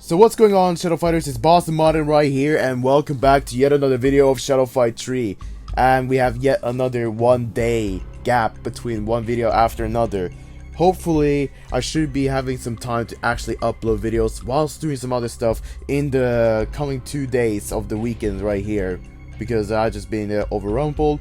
So what's going on, Shadow Fighters? It's Boston Modern right here, and welcome back to yet another video of Shadow Fight 3. And we have yet another 1 day gap between one video after another. Hopefully, I should be having some time to actually upload videos whilst doing some other stuff in the coming 2 days of the weekend right here. Because I've just been overrumpled,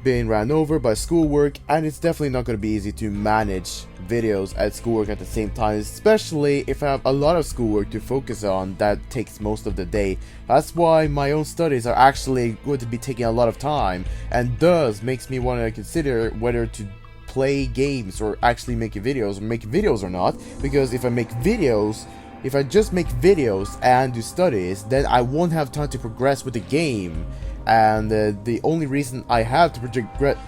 being ran over by schoolwork, and it's definitely not going to be easy to manage videos at schoolwork at the same time, especially if I have a lot of schoolwork to focus on that takes most of the day. That's why my own studies are actually going to be taking a lot of time, and thus makes me want to consider whether to play games or actually make videos or not, because if I just make videos and do studies, then I won't have time to progress with the game. And the only reason I have to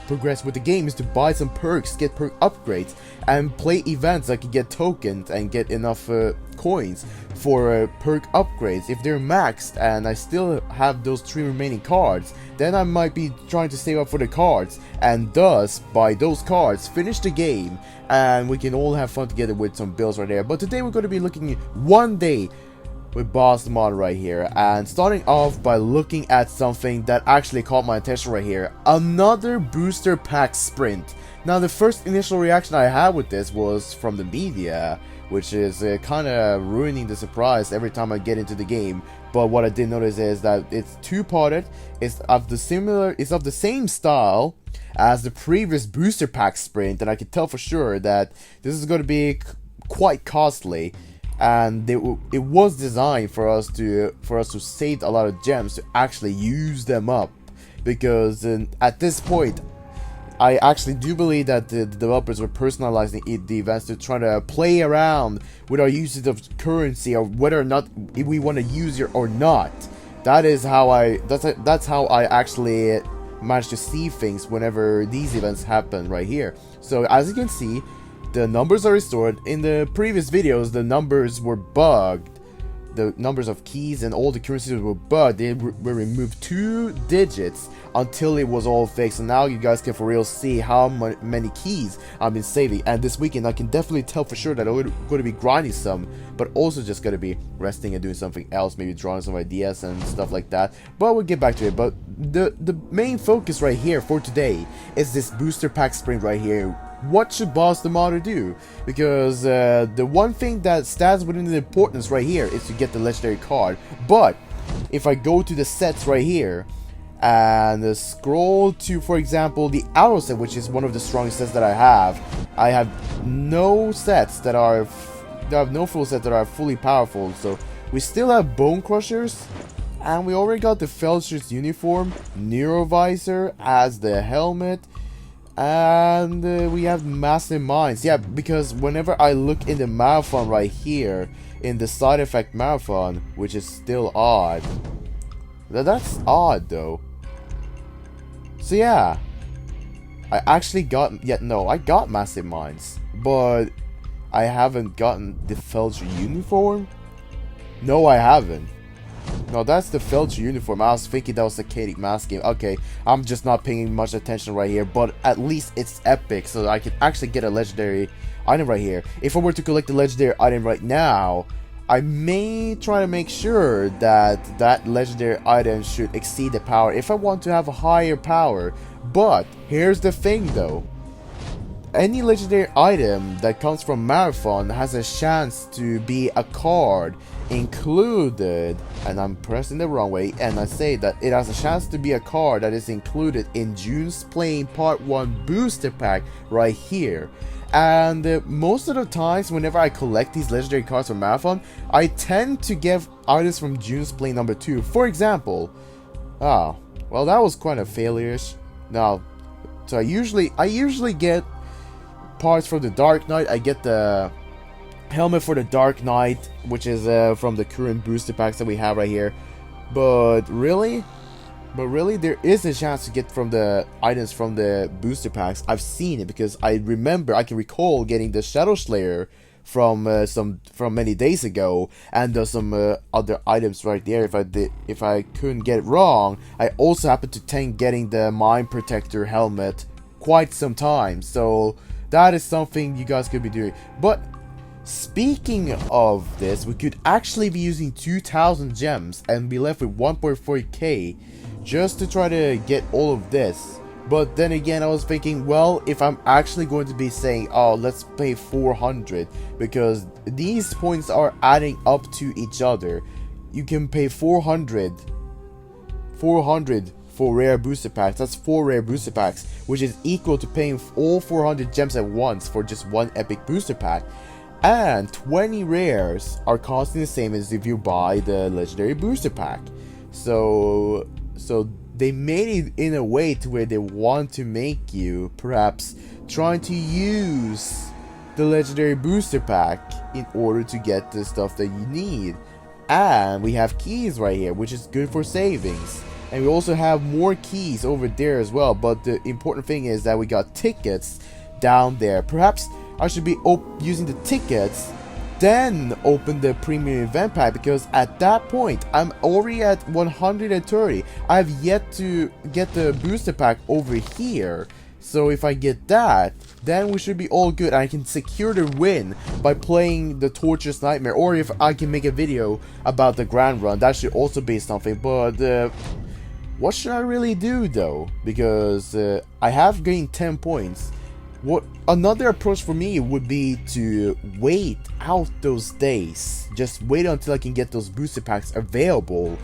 progress with the game is to buy some perks, get perk upgrades, and play events that can get tokens and get enough coins for perk upgrades. If they're maxed and I still have those 3 remaining cards, then I might be trying to save up for the cards, and thus buy those cards, finish the game, and we can all have fun together with some builds right there. But today we're going to be looking at 1 day with Boston Modern right here, and starting off by looking at something that actually caught my attention right here. Another booster pack sprint. Now, the first initial reaction I had with this was from the media, which is kind of ruining the surprise every time I get into the game. But what I did notice is that it's two-parted. It's of the same style as the previous booster pack sprint, and I can tell for sure that this is going to be quite costly. And it was designed for us to save a lot of gems to actually use them up, because at this point I actually do believe that the developers were personalizing the events to try to play around with our usage of currency, or whether or not we want to use it or not. That's how I actually managed to see things whenever these events happen right here. So as you can see, the numbers are restored. In the previous videos, the numbers were bugged. The numbers of keys and all the currencies were bugged. They were removed 2 digits until it was all fixed. And now you guys can for real see how many keys I've been saving. And this weekend, I can definitely tell for sure that I'm going to be grinding some, but also just going to be resting and doing something else, maybe drawing some ideas and stuff like that. But we'll get back to it. But the main focus right here for today is this booster pack sprint right here. What should Boston Modern do? Because the one thing that stands within the importance right here is to get the legendary card. But if I go to the sets right here and scroll to, for example, the arrow set, which is one of the strongest sets that I have no sets that are no full sets that are fully powerful. So we still have Bone Crushers, and we already got the Felcher's uniform, Neurovisor as the helmet. And we have Massive Minds. Yeah, because whenever I look in the marathon right here, in the side effect marathon, which is still odd. That's odd though. So yeah, I actually got, I got Massive Minds, but I haven't gotten the Felcher uniform. No, I haven't. No, that's the Felcher uniform. I was thinking that was the Chaotic Mask game. Okay, I'm just not paying much attention right here, but at least it's epic, so I can actually get a legendary item right here. If I were to collect the legendary item right now, I may try to make sure that that legendary item should exceed the power if I want to have a higher power. But here's the thing though. Any legendary item that comes from Marathon has a chance to be a card included, and I'm pressing the wrong way, and I say that it has a chance to be a card that is included in June's Plane Part 1 booster pack right here. And most of the times whenever I collect these legendary cards from Marathon, I tend to get items from June's Plane number 2. For example, well, that was quite a failure-ish. Now, so I usually get parts for the Dark Knight. I get the helmet for the Dark Knight, which is from the current booster packs that we have right here. But really, there is a chance to get from the items from the booster packs. I've seen it because I can recall getting the Shadow Slayer from many days ago, and there's some other items right there. If I couldn't get it wrong, I also happened to tend getting the Mind Protector helmet quite some time. So that is something you guys could be doing. But Speaking of this, we could actually be using 2,000 gems and be left with 1.4k just to try to get all of this. But then again, I was thinking, well, if I'm actually going to be saying, oh, let's pay 400, because these points are adding up to each other. You can pay 400 for rare booster packs. That's 4 rare booster packs, which is equal to paying all 400 gems at once for just one epic booster pack. And 20 rares are costing the same as if you buy the legendary booster pack. So they made it in a way to where they want to make you perhaps trying to use the legendary booster pack in order to get the stuff that you need. And we have keys right here, which is good for savings. And we also have more keys over there as well. But the important thing is that we got tickets down there. Perhaps I should be using the tickets, then open the premium event pack, because at that point I'm already at 130. I have yet to get the booster pack over here. So if I get that, then we should be all good. I can secure the win by playing the Torturous Nightmare, or if I can make a video about the Grand Run, that should also be something. But what should I really do though? Because I have gained 10 points. What another approach for me would be to wait out those days. Just wait until I can get those booster packs available,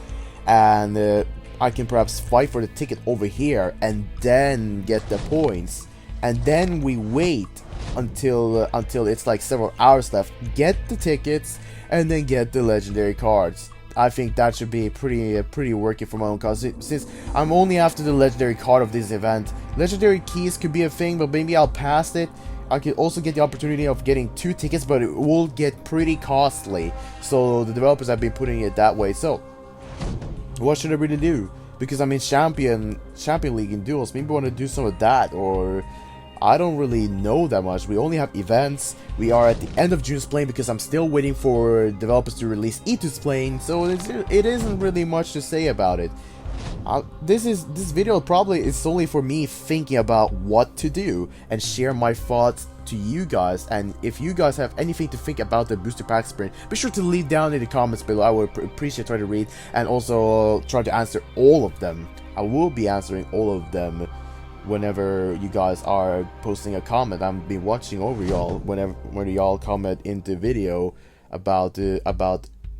and I can perhaps fight for the ticket over here and then get the points. And then we wait until it's like several hours left, get the tickets, and then get the legendary cards. I think that should be pretty working for my own cause, since I'm only after the legendary card of this event. Legendary keys could be a thing, but maybe I'll pass it. I could also get the opportunity of getting 2 tickets, but it will get pretty costly. So the developers have been putting it that way. So what should I really do? Because I'm in Champion League in duels. Maybe I want to do some of that, or I don't really know that much. We only have events. We are at the end of June's Plane because I'm still waiting for developers to release Itu's Plane, so it isn't really much to say about it. This video probably is solely for me thinking about what to do and share my thoughts to you guys. And if you guys have anything to think about the booster pack sprint, be sure to leave down in the comments below. I would appreciate trying to read and also try to answer all of them. I will be answering all of them whenever you guys are posting a comment. I've been watching over y'all when y'all comment in the video about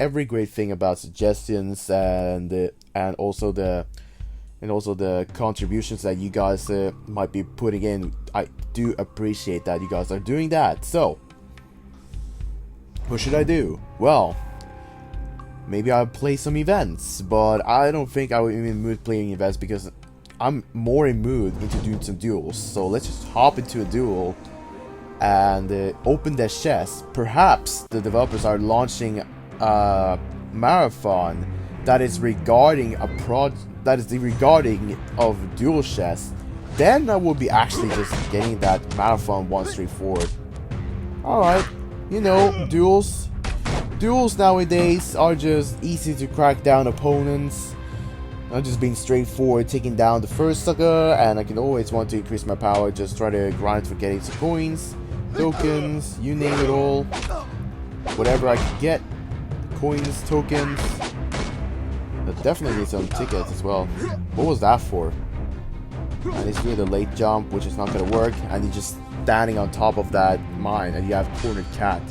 every great thing about suggestions and also the contributions that you guys might be putting in. I do appreciate that you guys are doing that. So what should I do? Well, maybe I'll play some events, but I don't think I would be in the mood playing events because I'm more in mood into doing some duels. So let's just hop into a duel and open the chest. Perhaps the developers are launching a marathon that is regarding of duel chests. Then I will be actually just getting that marathon one straight forward. Alright, you know, duels nowadays are just easy to crack down opponents. I'm just being straightforward, taking down the first sucker, and I can always want to increase my power, just try to grind for getting some coins, tokens, you name it all. Whatever I can get. Coins, tokens. I definitely need some tickets as well. What was that for? And it's here the late jump, which is not gonna work, and you're just standing on top of that mine, and you have cornered cat.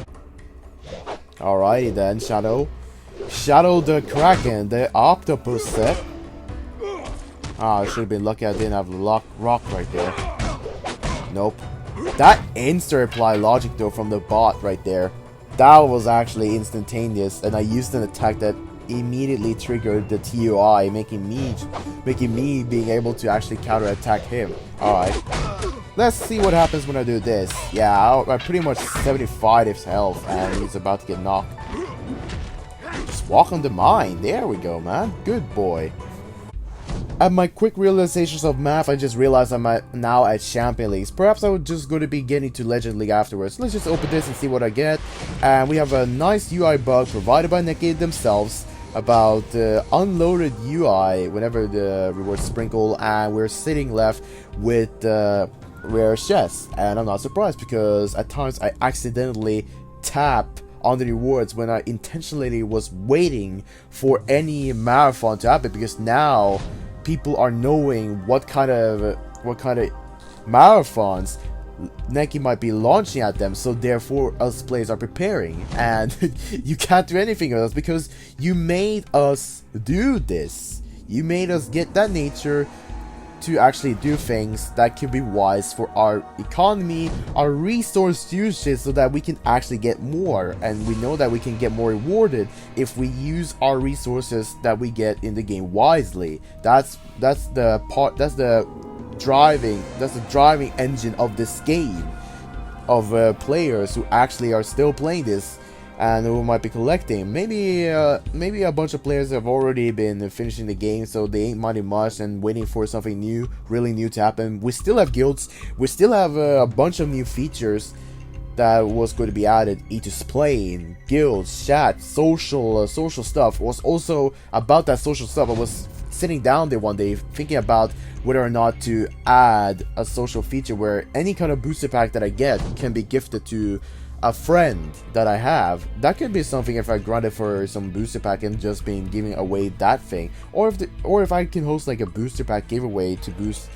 Alrighty then, Shadow the Kraken, the octopus set. Ah, I should have been lucky I didn't have the rock right there. Nope. That insta-reply logic though from the bot right there, that was actually instantaneous, and I used an attack that immediately triggered the TOI, making me being able to actually counter-attack him. Alright. Let's see what happens when I do this. Yeah, I pretty much 75 his health, and he's about to get knocked. Just walk on the mine. There we go, man. Good boy. At my quick realizations of math, I just realized I'm now at Champion Leagues. Perhaps I would just go to be getting to Legend League afterwards. Let's just open this and see what I get. And we have a nice UI bug provided by Naked themselves about unloaded UI whenever the rewards sprinkle, and we're sitting left with rare chests. And I'm not surprised because at times I accidentally tap on the rewards when I intentionally was waiting for any marathon to happen, because now people are knowing what kind of marathons Neki might be launching at them, so therefore us players are preparing, and you can't do anything with us because you made us do this. You made us get that nature to actually do things that could be wise for our economy, our resource usage, so that we can actually get more, and we know that we can get more rewarded if we use our resources that we get in the game wisely. That's the driving engine of this game, of players who actually are still playing this and who might be collecting. Maybe a bunch of players have already been finishing the game, so they ain't minding much and waiting for something new, really new to happen. We still have guilds, we still have a bunch of new features that was going to be added. Each playing, guilds, chat, social stuff. Was also about that social stuff. I was sitting down there one day thinking about whether or not to add a social feature where any kind of booster pack that I get can be gifted to a friend that I have. That could be something if I grinded for some booster pack and just been giving away that thing, or if I can host like a booster pack giveaway to boost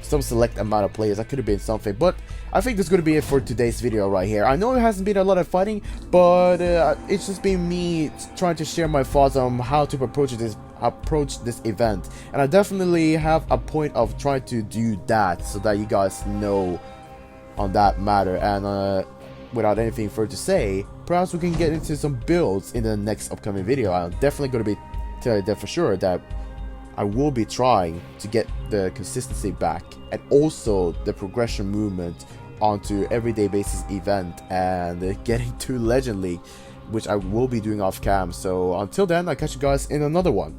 some select amount of players. That could have been something. But I think that's going to be it for today's video right here. I know it hasn't been a lot of fighting, but it's just been me trying to share my thoughts on how to approach this event, and I definitely have a point of trying to do that so that you guys know on that matter. And without anything further to say, perhaps we can get into some builds in the next upcoming video. I'm definitely going to be telling you that for sure, that I will be trying to get the consistency back and also the progression movement onto everyday basis event and getting to Legend League, which I will be doing off cam. So until then, I'll catch you guys in another one.